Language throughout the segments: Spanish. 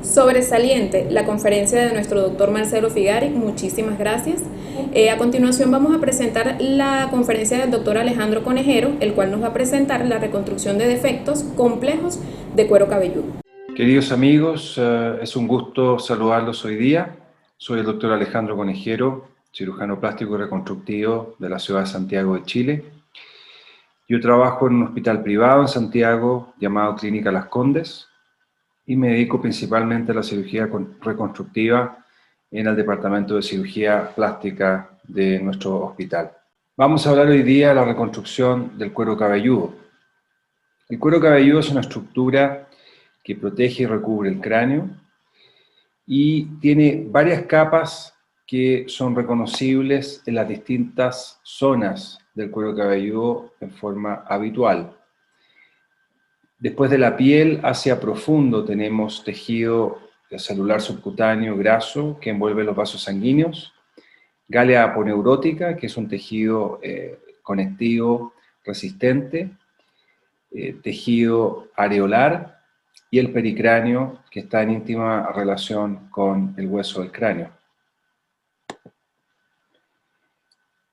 Sobresaliente la conferencia de nuestro doctor Marcelo Figari, muchísimas gracias. A continuación vamos a presentar la conferencia del doctor Alejandro Conejero, el cual nos va a presentar la reconstrucción de defectos complejos de cuero cabelludo. Queridos amigos, es un gusto saludarlos hoy día. Soy el doctor Alejandro Conejero, cirujano plástico y reconstructivo de la ciudad de Santiago de Chile. Yo trabajo en un hospital privado en Santiago llamado Clínica Las Condes y me dedico principalmente a la cirugía reconstructiva en el departamento de cirugía plástica de nuestro hospital. Vamos a hablar hoy día de la reconstrucción del cuero cabelludo. El cuero cabelludo es una estructura que protege y recubre el cráneo y tiene varias capas que son reconocibles en las distintas zonas del cuero cabelludo en forma habitual. Después de la piel hacia profundo tenemos tejido celular subcutáneo graso que envuelve los vasos sanguíneos, gálea aponeurótica, que es un tejido conectivo resistente, tejido areolar y el pericráneo, que está en íntima relación con el hueso del cráneo.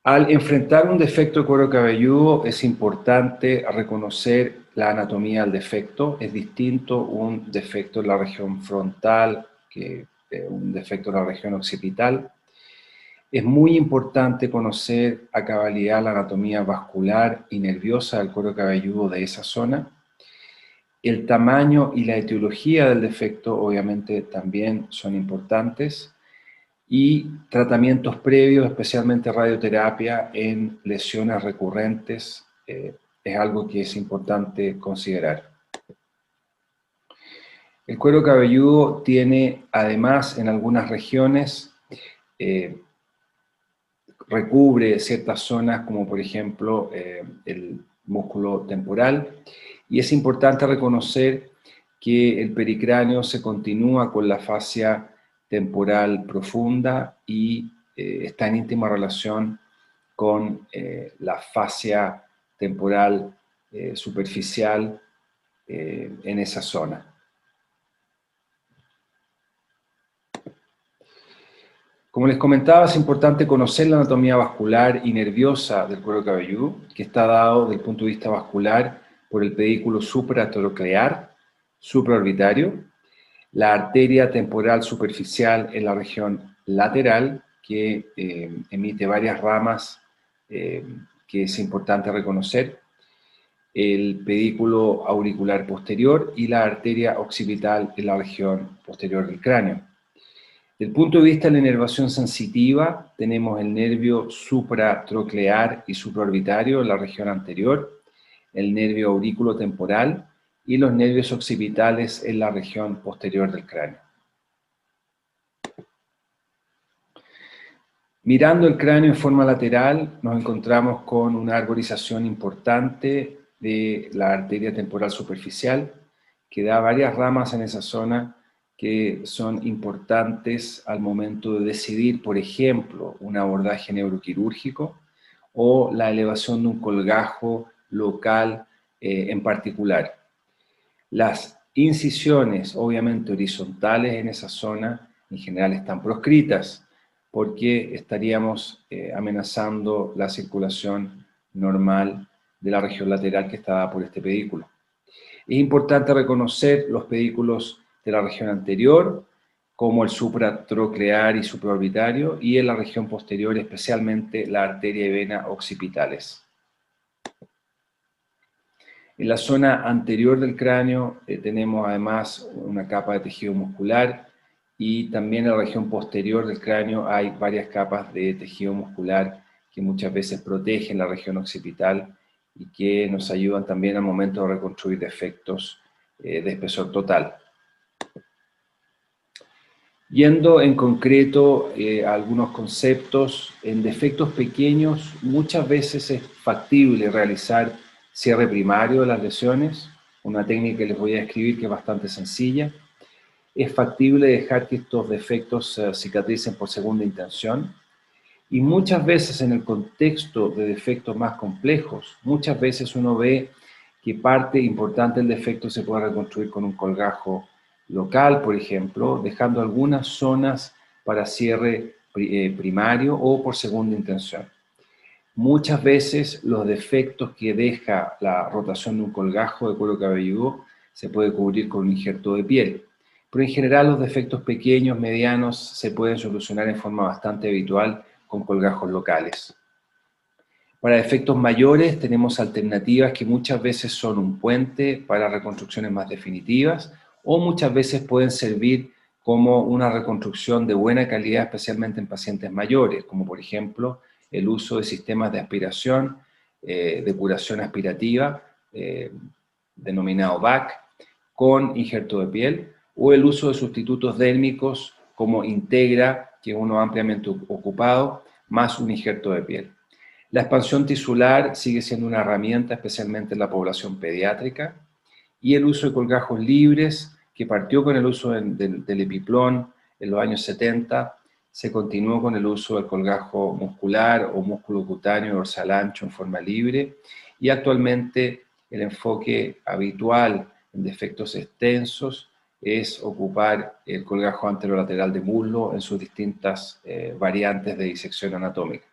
Al enfrentar un defecto de cuero cabelludo es importante reconocer la anatomía del defecto. Es distinto un defecto en la región frontal que un defecto en la región occipital. Es muy importante conocer a cabalidad la anatomía vascular y nerviosa del cuero cabelludo de esa zona. El tamaño y la etiología del defecto obviamente también son importantes. Y tratamientos previos, especialmente radioterapia en lesiones recurrentes, es algo que es importante considerar. El cuero cabelludo tiene, además, en algunas regiones, recubre ciertas zonas, como por ejemplo el músculo temporal, y es importante reconocer que el pericráneo se continúa con la fascia temporal profunda y está en íntima relación con la fascia temporal superficial en esa zona. Como les comentaba, es importante conocer la anatomía vascular y nerviosa del cuero cabelludo, que está dado desde el punto de vista vascular por el pedículo supratroclear, supraorbitario, la arteria temporal superficial en la región lateral, que emite varias ramas que es importante reconocer, el pedículo auricular posterior y la arteria occipital en la región posterior del cráneo. Desde el punto de vista de la inervación sensitiva, tenemos el nervio supratroclear y supraorbitario en la región anterior, el nervio auriculotemporal y los nervios occipitales en la región posterior del cráneo. Mirando el cráneo en forma lateral, nos encontramos con una arborización importante de la arteria temporal superficial, que da varias ramas en esa zona que son importantes al momento de decidir, por ejemplo, un abordaje neuroquirúrgico o la elevación de un colgajo local en particular. Las incisiones, obviamente horizontales en esa zona, en general están proscritas porque estaríamos amenazando la circulación normal de la región lateral que está dada por este pedículo. Es importante reconocer los pedículos de la región anterior, como el supratroclear y supraorbitario, y en la región posterior, especialmente la arteria y vena occipitales. En la zona anterior del cráneo tenemos además una capa de tejido muscular y también en la región posterior del cráneo hay varias capas de tejido muscular que muchas veces protegen la región occipital y que nos ayudan también al momento de reconstruir defectos de espesor total. Yendo en concreto a algunos conceptos, en defectos pequeños muchas veces es factible realizar cierre primario de las lesiones, una técnica que les voy a describir que es bastante sencilla. Es factible dejar que estos defectos cicatricen por segunda intención y muchas veces en el contexto de defectos más complejos, muchas veces uno ve que parte importante del defecto se puede reconstruir con un colgajo local, por ejemplo, dejando algunas zonas para cierre primario o por segunda intención. Muchas veces los defectos que deja la rotación de un colgajo de cuero cabelludo se puede cubrir con un injerto de piel, pero en general los defectos pequeños, medianos, se pueden solucionar en forma bastante habitual con colgajos locales. Para defectos mayores tenemos alternativas que muchas veces son un puente para reconstrucciones más definitivas o muchas veces pueden servir como una reconstrucción de buena calidad, especialmente en pacientes mayores, como por ejemplo el uso de sistemas de aspiración, de curación aspirativa, denominado VAC, con injerto de piel, o el uso de sustitutos dérmicos como Integra, que es uno ampliamente ocupado, más un injerto de piel. La expansión tisular sigue siendo una herramienta, especialmente en la población pediátrica, y el uso de colgajos libres, que partió con el uso del epiplón en los años 70, se continuó con el uso del colgajo muscular o músculo cutáneo dorsal ancho en forma libre, y actualmente el enfoque habitual en defectos extensos es ocupar el colgajo anterolateral de muslo en sus distintas variantes de disección anatómica.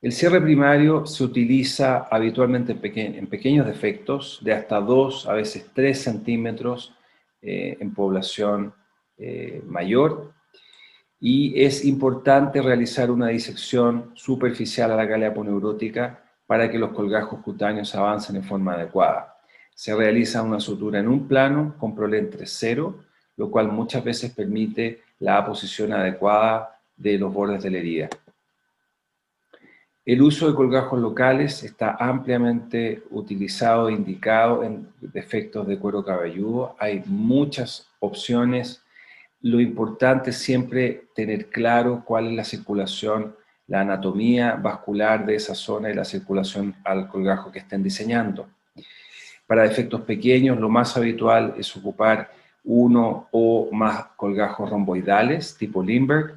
El cierre primario se utiliza habitualmente en pequeños defectos de hasta 2, a veces 3 centímetros en población mayor, y es importante realizar una disección superficial a la cáliz aponeurótica para que los colgajos cutáneos avancen en forma adecuada. Se realiza una sutura en un plano con PROLE entre 0, lo cual muchas veces permite la posición adecuada de los bordes de la herida. El uso de colgajos locales está ampliamente utilizado e indicado en defectos de cuero cabelludo. Hay muchas opciones. Lo importante es siempre tener claro cuál es la circulación, la anatomía vascular de esa zona y la circulación al colgajo que estén diseñando. Para defectos pequeños, lo más habitual es ocupar uno o más colgajos romboidales tipo Lindbergh,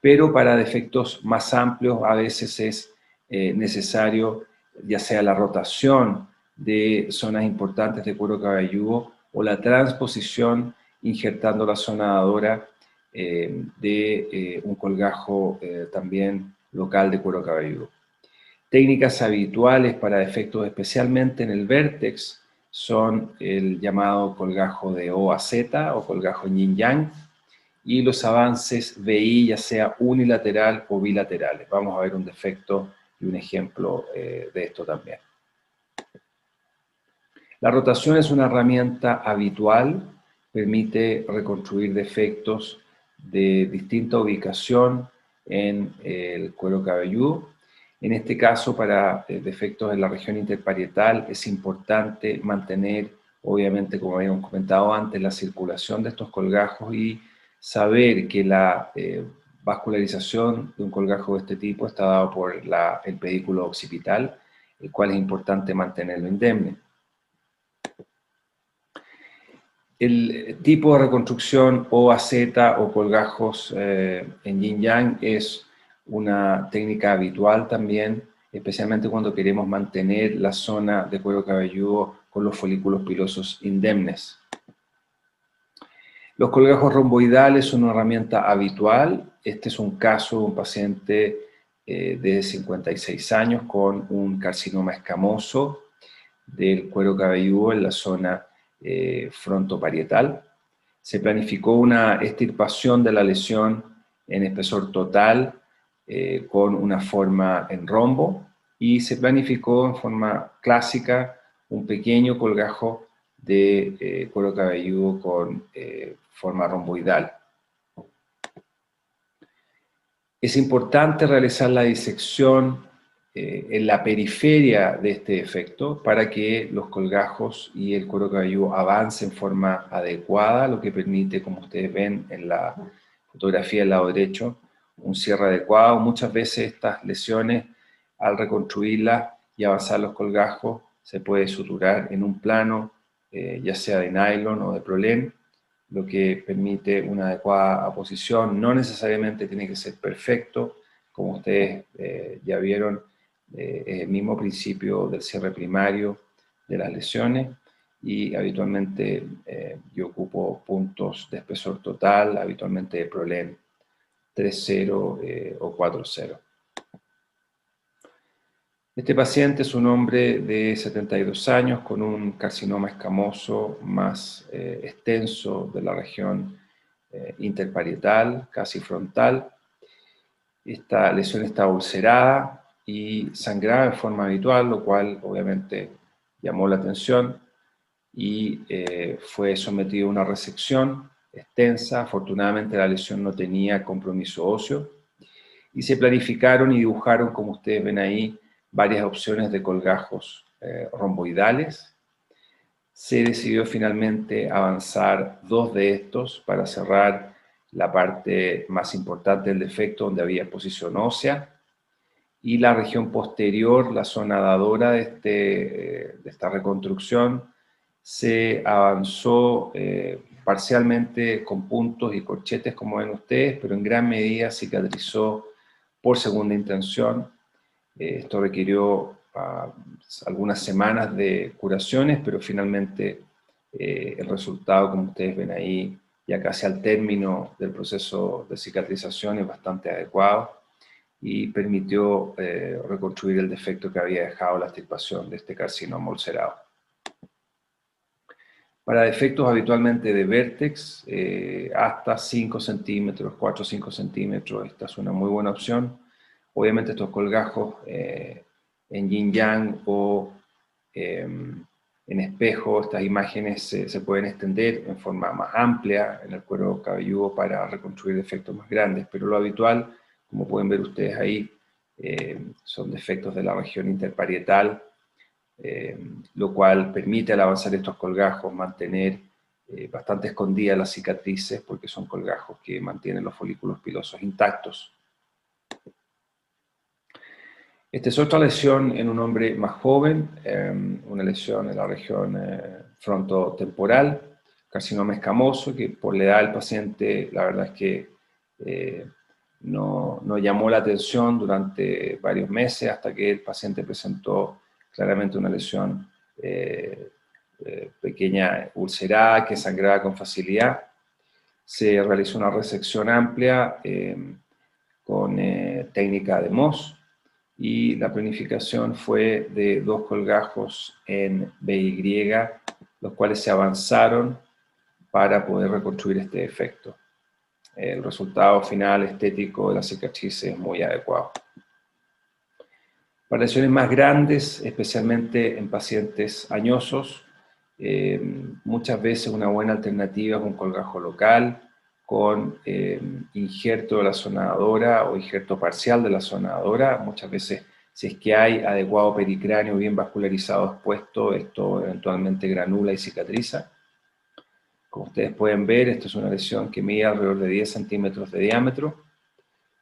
pero para defectos más amplios a veces es necesario ya sea la rotación de zonas importantes de cuero cabelludo o la transposición injertando la zona dadora de un colgajo también local de cuero cabelludo. Técnicas habituales para defectos especialmente en el vértex son el llamado colgajo de O a Z o colgajo yin-yang, y los avances VI, ya sea unilateral o bilaterales. Vamos a ver un defecto y un ejemplo de esto también. La rotación es una herramienta habitual, permite reconstruir defectos de distinta ubicación en el cuero cabelludo. En este caso, para defectos en la región interparietal, es importante mantener, obviamente, como habíamos comentado antes, la circulación de estos colgajos y saber que la vascularización de un colgajo de este tipo está dado por el pedículo occipital, el cual es importante mantenerlo indemne. El tipo de reconstrucción OAZ o colgajos en yin-yang es una técnica habitual también, especialmente cuando queremos mantener la zona de cuero cabelludo con los folículos pilosos indemnes. Los colgajos romboidales son una herramienta habitual. Este es un caso de un paciente de 56 años con un carcinoma escamoso del cuero cabelludo en la zona frontoparietal. Se planificó una extirpación de la lesión en espesor total con una forma en rombo, y se planificó en forma clásica un pequeño colgajo de cuero cabelludo con forma romboidal. Es importante realizar la disección en la periferia de este defecto para que los colgajos y el cuero cabelludo avancen en forma adecuada, lo que permite, como ustedes ven en la fotografía del lado derecho, un cierre adecuado. Muchas veces estas lesiones, al reconstruirlas y avanzar los colgajos, se puede suturar en un plano, ya sea de nylon o de prolén, lo que permite una adecuada aposición. No necesariamente tiene que ser perfecto, como ustedes ya vieron, el mismo principio del cierre primario de las lesiones, y habitualmente yo ocupo puntos de espesor total, habitualmente de PROLEN 3,0 o 4,0. Este paciente es un hombre de 72 años con un carcinoma escamoso más extenso de la región interparietal, casi frontal. Esta lesión está ulcerada y sangraba en forma habitual, lo cual obviamente llamó la atención y fue sometido a una resección extensa. Afortunadamente la lesión no tenía compromiso óseo y se planificaron y dibujaron, como ustedes ven ahí, varias opciones de colgajos romboidales. Se decidió finalmente avanzar 2 de estos para cerrar la parte más importante del defecto, donde había exposición ósea, y la región posterior, la zona dadora de esta reconstrucción, se avanzó parcialmente con puntos y corchetes, como ven ustedes, pero en gran medida cicatrizó por segunda intención. Esto requirió algunas semanas de curaciones, pero finalmente el resultado, como ustedes ven ahí, ya casi al término del proceso de cicatrización, es bastante adecuado y permitió reconstruir el defecto que había dejado la extirpación de este carcinoma ulcerado. Para defectos habitualmente de vértex, hasta 5 centímetros, 4 o 5 centímetros, esta es una muy buena opción. Obviamente estos colgajos en yin-yang o en espejo, estas imágenes se pueden extender en forma más amplia en el cuero cabelludo para reconstruir defectos más grandes, pero lo habitual, como pueden ver ustedes ahí, son defectos de la región interparietal, lo cual permite al avanzar estos colgajos mantener bastante escondidas las cicatrices, porque son colgajos que mantienen los folículos pilosos intactos. Esta es otra lesión en un hombre más joven, una lesión en la región frontotemporal, carcinoma escamoso, que por la edad del paciente, la verdad es que no llamó la atención durante varios meses, hasta que el paciente presentó claramente una lesión pequeña, ulcerada, que sangraba con facilidad. Se realizó una resección amplia con técnica de Mohs, y la planificación fue de 2 colgajos en BY, los cuales se avanzaron para poder reconstruir este defecto. El resultado final estético de la cicatriz es muy adecuado. Para lesiones más grandes, especialmente en pacientes añosos, muchas veces una buena alternativa es un colgajo local con injerto de la zona dadora o injerto parcial de la zona dadora. Muchas veces, si es que hay adecuado pericráneo bien vascularizado expuesto, esto eventualmente granula y cicatriza. Como ustedes pueden ver, esto es una lesión que mide alrededor de 10 centímetros de diámetro.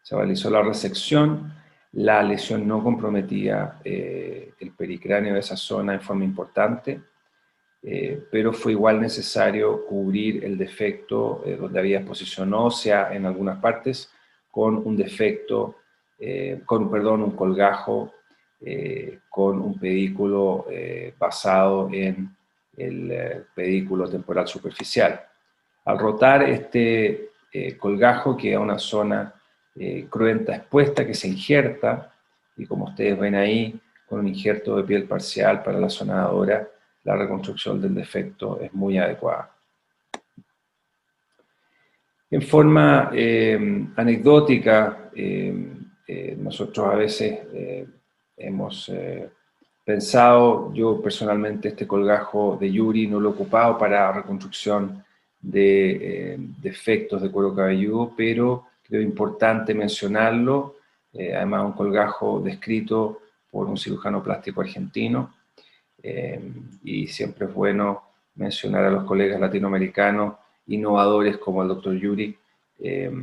Se realizó la resección. La lesión no comprometía el pericráneo de esa zona en forma importante, pero fue igual necesario cubrir el defecto donde había exposición ósea en algunas partes con un defecto, un colgajo con un pedículo basado en el pedículo temporal superficial. Al rotar este colgajo queda una zona cruenta expuesta que se injerta, y como ustedes ven ahí, con un injerto de piel parcial para la zona dadora, la reconstrucción del defecto es muy adecuada. En forma anecdótica, nosotros a veces hemos pensado, yo personalmente este colgajo de Yuri no lo he ocupado para reconstrucción de defectos de cuero cabelludo, pero creo importante mencionarlo. Además, un colgajo descrito por un cirujano plástico argentino, y siempre es bueno mencionar a los colegas latinoamericanos innovadores como el Dr. Yuri. Este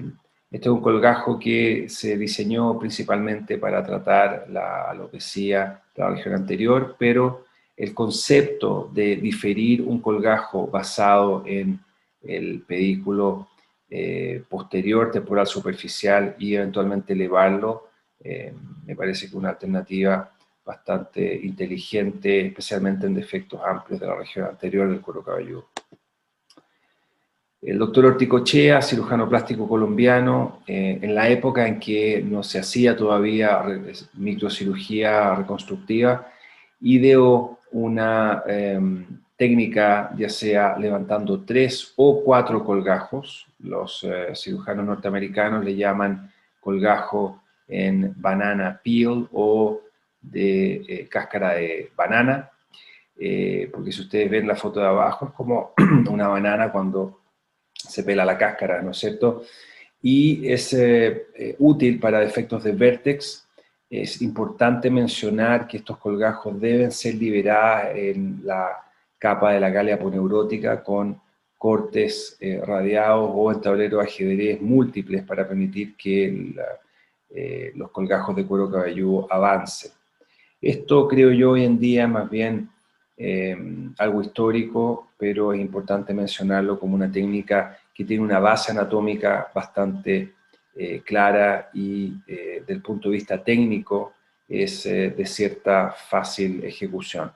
es un colgajo que se diseñó principalmente para tratar la alopecia de la región anterior, pero el concepto de diferir un colgajo basado en el pedículo posterior temporal superficial y eventualmente elevarlo, me parece que es una alternativa bastante inteligente, especialmente en defectos amplios de la región anterior del cuero cabelludo. El doctor Orticochea, cirujano plástico colombiano, en la época en que no se hacía todavía microcirugía reconstructiva, ideó una técnica, ya sea levantando 3 o 4 colgajos. Los cirujanos norteamericanos le llaman colgajo en banana peel o de cáscara de banana, porque si ustedes ven la foto de abajo es como una banana cuando se pela la cáscara, ¿no es cierto? Y es útil para efectos de vértex. Es importante mencionar que estos colgajos deben ser liberados en la capa de la gálea aponeurótica con cortes radiados o en tableros de ajedrez múltiples para permitir que los colgajos de cuero cabelludo avancen. Esto creo yo hoy en día más bien algo histórico, pero es importante mencionarlo como una técnica que tiene una base anatómica bastante clara y del punto de vista técnico es de cierta fácil ejecución.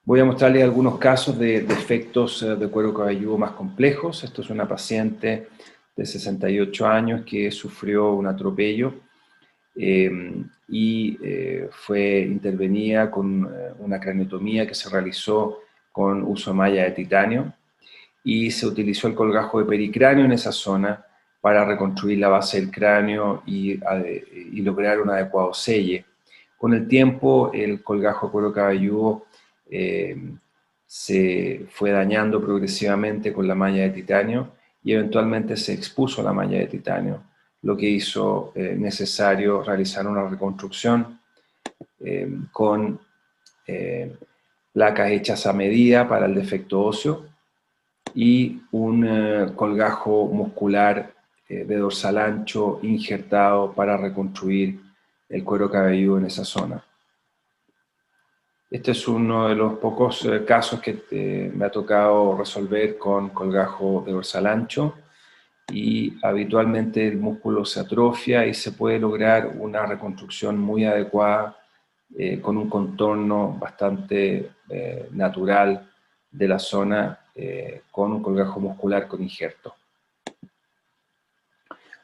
Voy a mostrarles algunos casos de defectos de cuero cabelludo más complejos. Esto es una paciente de 68 años que sufrió un atropello y fue intervenida con una craniotomía que se realizó con uso de malla de titanio y se utilizó el colgajo de pericráneo en esa zona para reconstruir la base del cráneo y lograr un adecuado selle. Con el tiempo, el colgajo de cuero cabelludo se fue dañando progresivamente con la malla de titanio y eventualmente se expuso la malla de titanio, lo que hizo necesario realizar una reconstrucción con placas hechas a medida para el defecto óseo y un colgajo muscular de dorsal ancho injertado para reconstruir el cuero cabelludo en esa zona. Este es uno de los pocos casos que me ha tocado resolver con colgajo de dorsal ancho y habitualmente el músculo se atrofia y se puede lograr una reconstrucción muy adecuada con un contorno bastante natural de la zona con un colgajo muscular con injerto.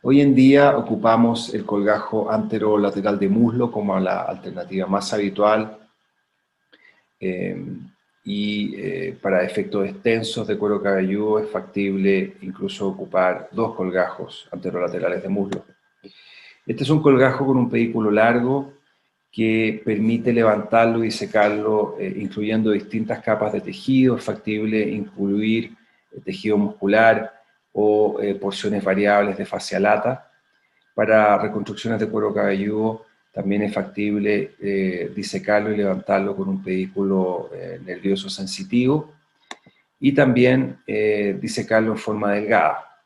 Hoy en día ocupamos el colgajo anterolateral de muslo como la alternativa más habitual para efectos extensos de cuero cabelludo es factible incluso ocupar 2 colgajos anterolaterales de muslo. Este es un colgajo con un pedículo largo que permite levantarlo y secarlo incluyendo distintas capas de tejido. Es factible incluir tejido muscular o porciones variables de fascia lata. Para reconstrucciones de cuero cabelludo también es factible disecarlo y levantarlo con un pedículo nervioso sensitivo y también disecarlo en forma delgada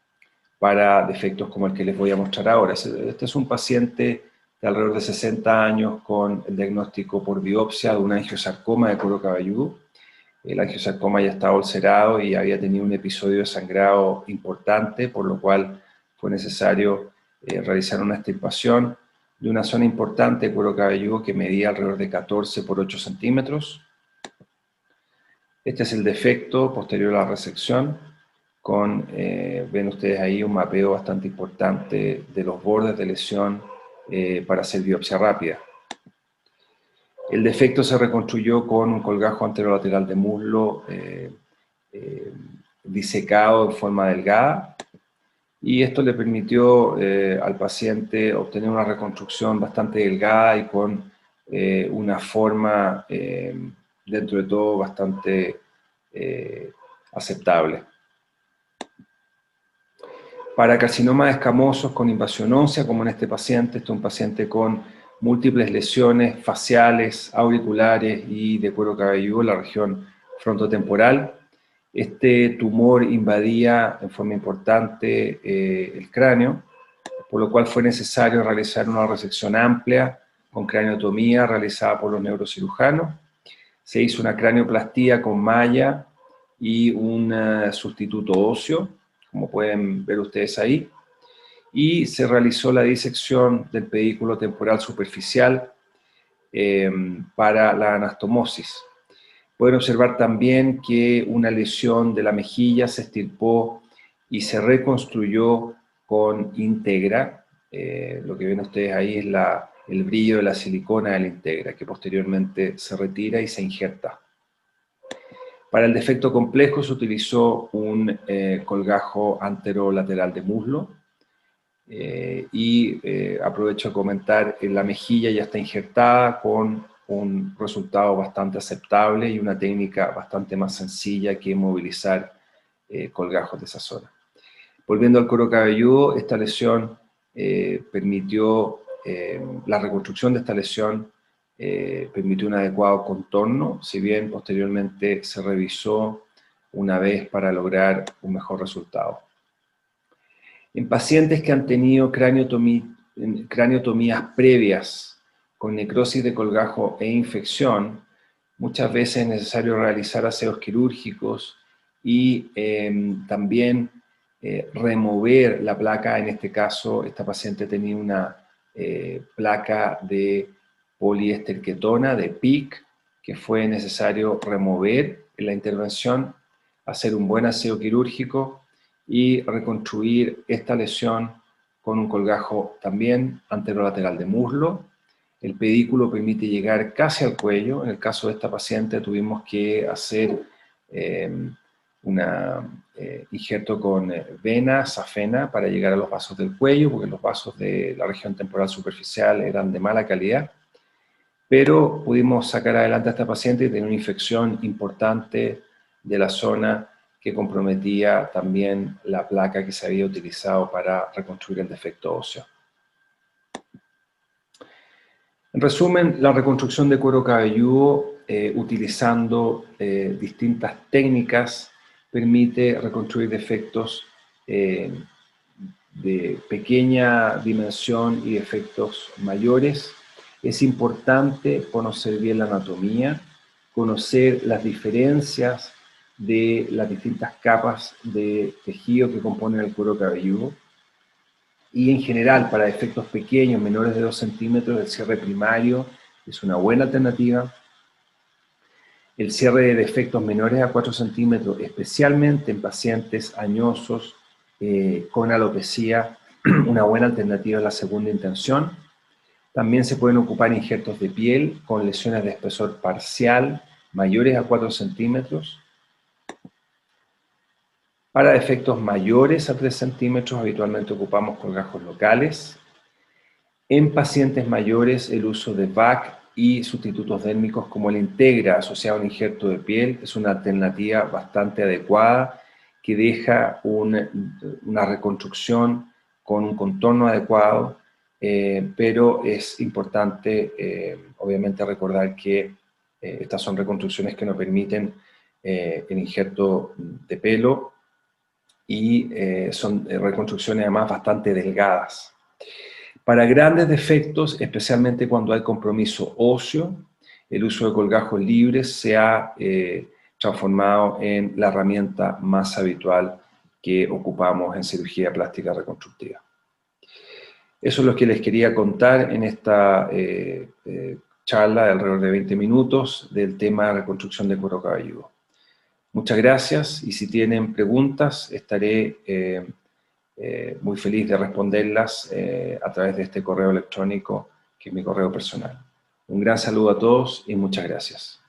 para defectos como el que les voy a mostrar ahora. Este es un paciente de alrededor de 60 años con el diagnóstico por biopsia de un angiosarcoma de cuero cabelludo. El angiosarcoma ya estaba ulcerado y había tenido un episodio de sangrado importante, por lo cual fue necesario realizar una extirpación de una zona importante de cuero cabelludo que medía alrededor de 14 por 8 centímetros. Este es el defecto posterior a la resección, ven ustedes ahí un mapeo bastante importante de los bordes de lesión para hacer biopsia rápida. El defecto se reconstruyó con un colgajo anterolateral de muslo disecado en forma delgada y esto le permitió al paciente obtener una reconstrucción bastante delgada y con una forma dentro de todo bastante aceptable. Para carcinomas escamosos con invasión ósea, como en este paciente, este es un paciente con múltiples lesiones faciales, auriculares y de cuero cabelludo en la región frontotemporal. Este tumor invadía en forma importante el cráneo, por lo cual fue necesario realizar una resección amplia con craniotomía realizada por los neurocirujanos. Se hizo una cranioplastía con malla y un sustituto óseo, como pueden ver ustedes ahí, y se realizó la disección del pedículo temporal superficial para la anastomosis. Pueden observar también que una lesión de la mejilla se extirpó y se reconstruyó con Integra. Lo que ven ustedes ahí es el brillo de la silicona de la Integra, que posteriormente se retira y se injerta. Para el defecto complejo se utilizó un colgajo anterolateral de muslo. Aprovecho a comentar que la mejilla ya está injertada con un resultado bastante aceptable y una técnica bastante más sencilla que movilizar colgajos de esa zona. Volviendo al cuero cabelludo, esta lesión permitió, la reconstrucción de esta lesión permitió un adecuado contorno, si bien posteriormente se revisó una vez para lograr un mejor resultado. En pacientes que han tenido craniotomías previas con necrosis de colgajo e infección, muchas veces es necesario realizar aseos quirúrgicos y también remover la placa. En este caso, esta paciente tenía una placa de poliesterquetona, de PIC, que fue necesario remover en la intervención, hacer un buen aseo quirúrgico y reconstruir esta lesión con un colgajo también anterolateral de muslo. El pedículo permite llegar casi al cuello. En el caso de esta paciente tuvimos que hacer un injerto con vena, safena, para llegar a los vasos del cuello, porque los vasos de la región temporal superficial eran de mala calidad. Pero pudimos sacar adelante a esta paciente y tenía una infección importante de la zona que comprometía también la placa que se había utilizado para reconstruir el defecto óseo. En resumen, la reconstrucción de cuero cabelludo utilizando distintas técnicas permite reconstruir defectos de pequeña dimensión y defectos mayores. Es importante conocer bien la anatomía, conocer las diferencias de las distintas capas de tejido que componen el cuero cabelludo. Y en general, para defectos pequeños, menores de 2 centímetros, el cierre primario es una buena alternativa. El cierre de defectos menores a 4 centímetros, especialmente en pacientes añosos con alopecia, una buena alternativa es la segunda intención. También se pueden ocupar injertos de piel con lesiones de espesor parcial mayores a 4 centímetros. Para defectos mayores a 3 centímetros habitualmente ocupamos colgajos locales. En pacientes mayores el uso de VAC y sustitutos dérmicos como el Integra asociado a un injerto de piel es una alternativa bastante adecuada que deja una reconstrucción con un contorno adecuado, pero es importante obviamente recordar que estas son reconstrucciones que nos permiten el injerto de pelo y son reconstrucciones además bastante delgadas. Para grandes defectos, especialmente cuando hay compromiso óseo, el uso de colgajos libres se ha transformado en la herramienta más habitual que ocupamos en cirugía plástica reconstructiva. Eso es lo que les quería contar en esta charla de alrededor de 20 minutos del tema de reconstrucción de cuero cabelludo. Muchas gracias y si tienen preguntas estaré muy feliz de responderlas a través de este correo electrónico que es mi correo personal. Un gran saludo a todos y muchas gracias.